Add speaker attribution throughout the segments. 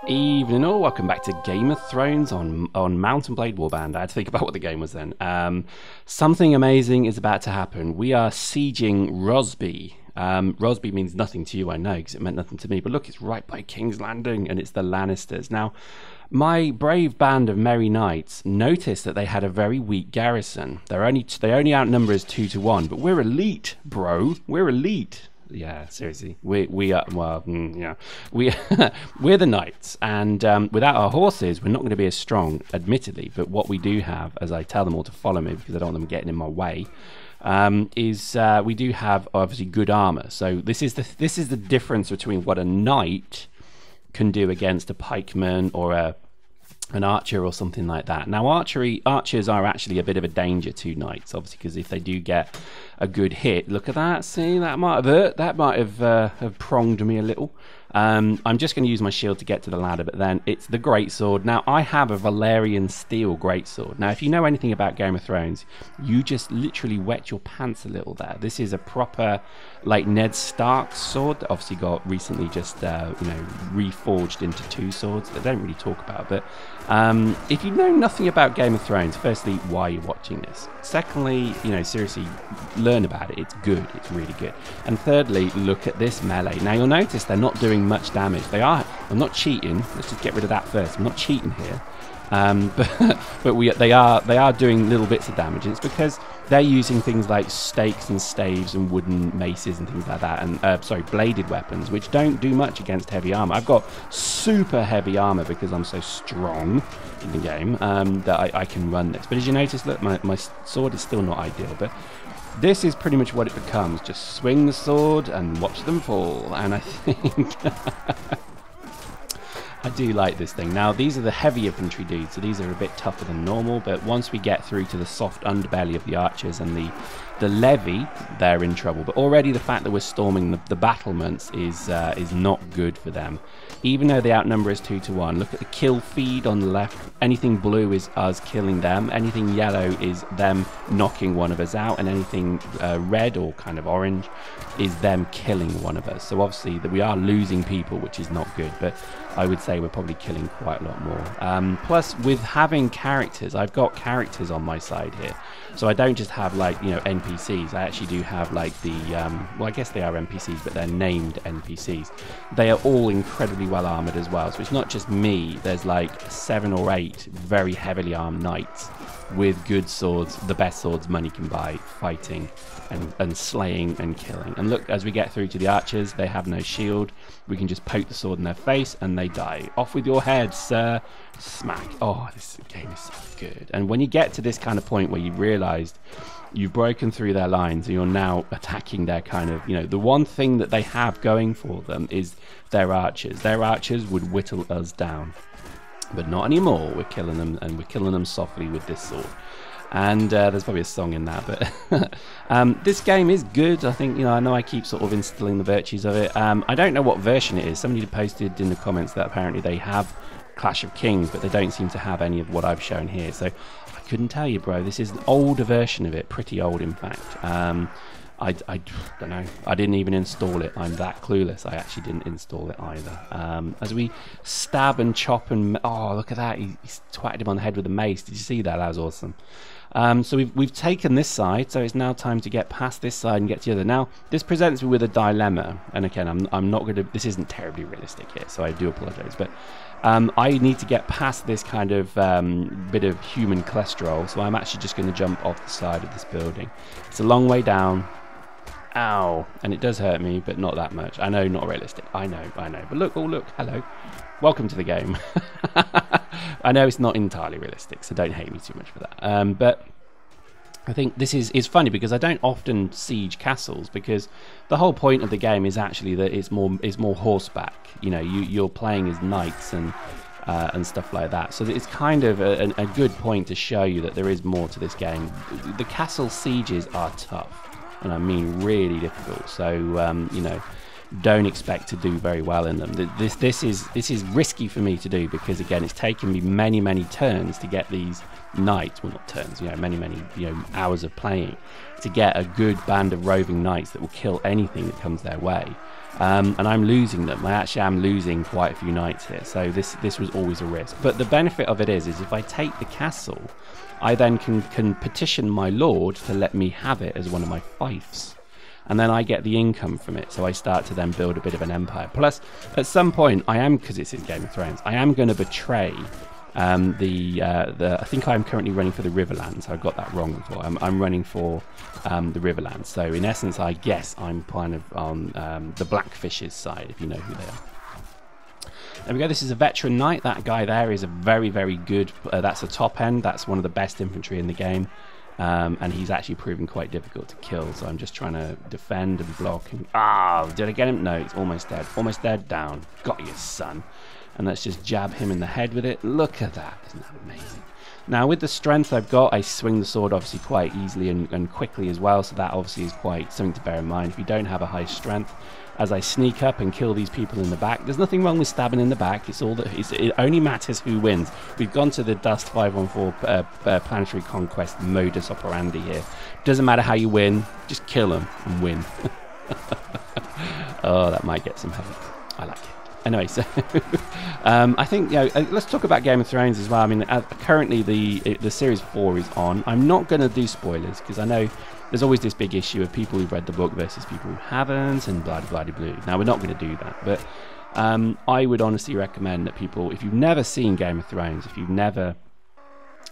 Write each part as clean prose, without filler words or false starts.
Speaker 1: Evening all, welcome back to Game of Thrones on Mount and Blade Warband. I had to think about what the game was then. Something amazing is about to happen. We are sieging Rosby. Rosby means nothing to you, I know, because it meant nothing to me. But look, it's right by King's Landing, and it's the Lannisters. Now, my brave band of merry knights noticed that they had a very weak garrison. They only outnumber us 2-1, but we're elite, bro. We're elite. Yeah, seriously, we are yeah, we're the knights, and without our horses, we're not going to be as strong, admittedly. But what we do have, as I tell them all to follow me because I don't want them getting in my way, is we do have obviously good armor. So this is the difference between what a knight can do against a pikeman or an archer or something like that. Now, archers are actually a bit of a danger to knights, obviously, because if they do get a good hit, look at that. See, that might have pronged me a little. I'm just going to use my shield to get to the ladder, but then it's the greatsword. Now, I have a Valyrian steel greatsword. Now, if you know anything about Game of Thrones, you just literally wet your pants a little there. This is a proper, like, Ned Stark sword that obviously got recently just, reforged into two swords that I don't really talk about. But if you know nothing about Game of Thrones, firstly, why are you watching this? Secondly, seriously, learn about it. It's good. It's really good. And thirdly, look at this melee. Now, you'll notice they're not doing much damage. I'm not cheating. Let's just get rid of that first. I'm not cheating here. But they are doing little bits of damage. And it's because they're using things like stakes and staves and wooden maces and things like that, and bladed weapons, which don't do much against heavy armor. I've got super heavy armor because I'm so strong in the game that I can run this. But as you notice, look, my sword is still not ideal, but this is pretty much what it becomes. Just swing the sword and watch them fall. And I think I do like this thing. Now, these are the heavy infantry dudes, so these are a bit tougher than normal, but once we get through to the soft underbelly of the archers and the levy, they're in trouble. But already the fact that we're storming the battlements is not good for them. Even though they outnumber us 2-1, look at the kill feed on the left. Anything blue is us killing them. Anything yellow is them knocking one of us out, and anything red or kind of orange is them killing one of us. So obviously we are losing people, which is not good, but I would say we're probably killing quite a lot more. Plus, with having characters, I've got characters on my side here. So I don't just have, like, NPCs. I actually do have, like, well, I guess they are NPCs, but they're named NPCs. They are all incredibly well armored as well. So it's not just me. There's, like, 7 or 8 very heavily armed knights with good swords, the best swords money can buy, fighting and slaying and killing. And look, as we get through to the archers, they have no shield. We can just poke the sword in their face and they die. Off with your head, sir. Smack. Oh, this game is so good. And when you get to this kind of point where you've realized you've broken through their lines and you're now attacking their kind of, the one thing that they have going for them is their archers. Their archers would whittle us down. But not anymore. We're killing them, and we're killing them softly with this sword. And there's probably a song in that, but this game is good. I think, I know I keep sort of instilling the virtues of it. I don't know what version it is. Somebody posted in the comments that apparently they have Clash of Kings, but they don't seem to have any of what I've shown here. So I couldn't tell you, bro. This is an older version of it, pretty old, in fact. I don't know. I didn't even install it. I'm that clueless. I actually didn't install it either. As we stab and chop and... Oh, look at that. He's twatted him on the head with a mace. Did you see that? That was awesome. So we've taken this side, so it's now time to get past this side and get to the other. Now, this presents me with a dilemma. And again, I'm not going to... This isn't terribly realistic here, so I do apologise. But I need to get past this kind of bit of human cholesterol, so I'm actually just going to jump off the side of this building. It's a long way down. Ow. And it does hurt me, but not that much. I know, not realistic. I know. But look, oh look, hello. Welcome to the game. I know it's not entirely realistic, so don't hate me too much for that. But I think this is funny because I don't often siege castles, because the whole point of the game is actually that it's more horseback. You're playing as knights and stuff like that. So it's kind of a good point to show you that there is more to this game. The castle sieges are tough. And I mean really difficult. So don't expect to do very well in them. This is risky for me to do, because again, it's taken me many turns to get these knights. Well, not turns, many hours of playing to get a good band of roving knights that will kill anything that comes their way. and I'm losing them. I actually am losing quite a few knights here, so this was always a risk. But the benefit of it is if I take the castle, I then can petition my lord to let me have it as one of my fiefs, and then I get the income from it. So I start to then build a bit of an empire. Plus, at some point, I am, because it's in Game of Thrones, I am going to betray I think I'm currently running for the Riverlands. I got that wrong before. I'm running for the Riverlands. So in essence, I guess I'm kind of on the Blackfish's side, if you know who they are. There we go. This is a veteran knight. That guy there is a very, very good. That's a top end. That's one of the best infantry in the game. And he's actually proven quite difficult to kill. So I'm just trying to defend and block. And, did I get him? No, he's almost dead. Almost dead. Down. Got you, son. And let's just jab him in the head with it. Look at that. Isn't that amazing? Now, with the strength I've got, I swing the sword obviously quite easily and quickly as well. So that obviously is quite something to bear in mind. If you don't have a high strength, as I sneak up and kill these people in the back, there's nothing wrong with stabbing in the back. It's all that it only matters who wins. We've gone to the Dust 514 Planetary Conquest modus operandi here. Doesn't matter how you win, just kill them and win. Oh, that might get some heavy. I like it. Anyway, so I think, let's talk about Game of Thrones as well. I mean, currently the Series 4 is on. I'm not going to do spoilers because I know there's always this big issue of people who've read the book versus people who haven't, and blah, blah, blah, blah. Now, we're not going to do that, but I would honestly recommend that people, if you've never seen Game of Thrones, if you've never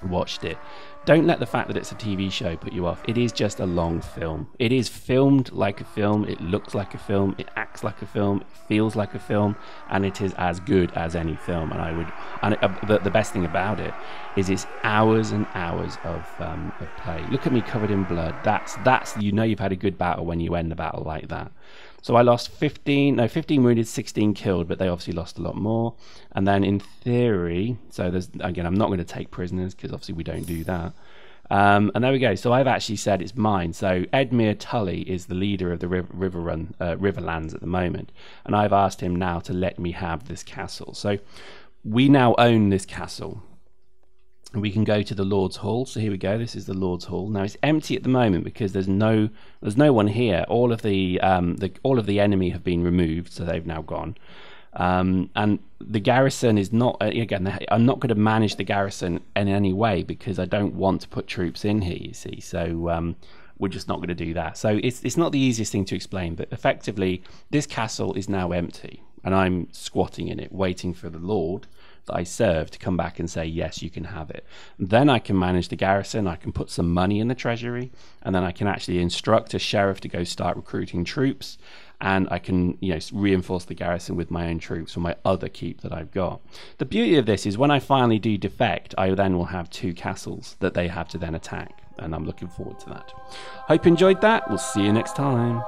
Speaker 1: watched it, don't let the fact that it's a TV show put you off. It is just a long film. It is filmed like a film. It looks like a film. It acts like a film. It feels like a film, and it is as good as any film. And the best thing about it is it's hours and hours of play. Look at me covered in blood. That's you've had a good battle when you end the battle like that. So I lost 15 wounded, 16 killed, but they obviously lost a lot more. And then in theory, so there's, again, I'm not going to take prisoners because obviously we don't do that. And there we go. So I've actually said it's mine. So Edmure Tully is the leader of the Riverlands at the moment. And I've asked him now to let me have this castle. So we now own this castle. And we can go to the Lord's Hall. So here we go. This is the Lord's Hall. Now it's empty at the moment because there's no one here. All of the enemy have been removed, so they've now gone. And the garrison is not. Again, I'm not going to manage the garrison in any way because I don't want to put troops in here. You see, so we're just not going to do that. So it's not the easiest thing to explain, but effectively, this castle is now empty, and I'm squatting in it, waiting for the Lord that I serve to come back and say, yes, you can have it. Then I can manage the garrison. I can put some money in the treasury, and then I can actually instruct a sheriff to go start recruiting troops, and I can reinforce the garrison with my own troops for my other keep that I've got. The beauty of this is when I finally do defect, I then will have 2 castles that they have to then attack, and I'm looking forward to that. Hope you enjoyed that. We'll see you next time.